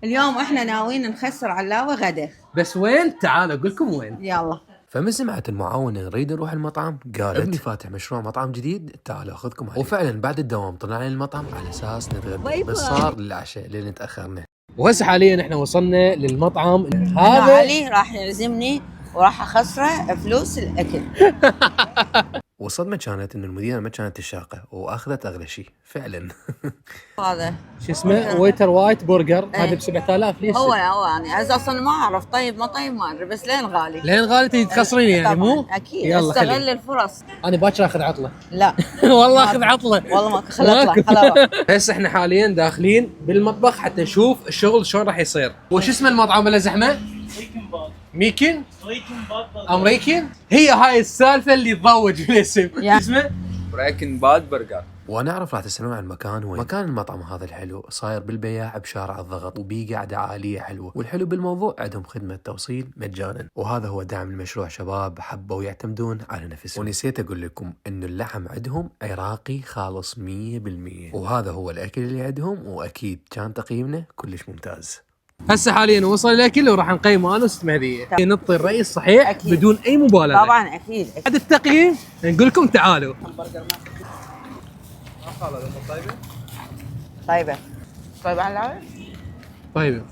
اليوم احنا ناويين نخسر علاوة غدا. بس وين؟ تعال اقول لكم وين. يلا. فمن سمعت المعاونة نريد نروح المطعم قالت ابني فاتح مشروع مطعم جديد تعالوا اخذكم عليه. وفعلا بعد الدوام طلعنا للمطعم على اساس نتغدى بس صار للعشاء لين تاخرنا. وهسه حاليا احنا وصلنا للمطعم هذا هذا. علي راح يعزمني وراح اخسره فلوس الاكل. والصدمة كانت انه المديرة ما كانت الشاقة واخذت اغلى شيء فعلا. هذا شو اسمه؟ ويتر وايت برجر. إيه. هذا ب 7000 ليش؟ هو يعني اساسا ما اعرف طيب ما طيب ما ادري بس لين غالي. لين غالي تجي تخسرين يعني مو؟ طبعاً، اكيد يلا استغل خلي. الفرص. انا باكر اخذ عطلة. لا والله اخذ عطلة. والله ما خل اطلع خلاص. هسه احنا حاليا داخلين بالمطبخ حتى نشوف الشغل شلون راح يصير. وش اسم المطعم بلا زحمه؟ ميكن امريكان. هي هاي السالفه اللي تضوج بالاسم. اسمه بريكن باد برجر. وانا اعرف راح تسالون عن مكان وين. مكان المطعم هذا الحلو صاير بالبياع بشارع الضغط وبيه قعده عاليه حلوه، والحلو بالموضوع عندهم خدمه توصيل مجانا، وهذا هو دعم المشروع. شباب حبوا يعتمدون على نفسهم. ونسيت اقول لكم انه اللحم عندهم عراقي خالص 100%، وهذا هو الاكل اللي عندهم، واكيد كان تقييمنا كلش ممتاز. هسه حاليا وصل الاكل وراح نقيمه انا وست مهديه. نعطي الراي الصحيح أكيد. بدون اي مبالغه. طبعا اكيد. بعد التقييم نقول لكم تعالوا. طيبه طيبه على طيب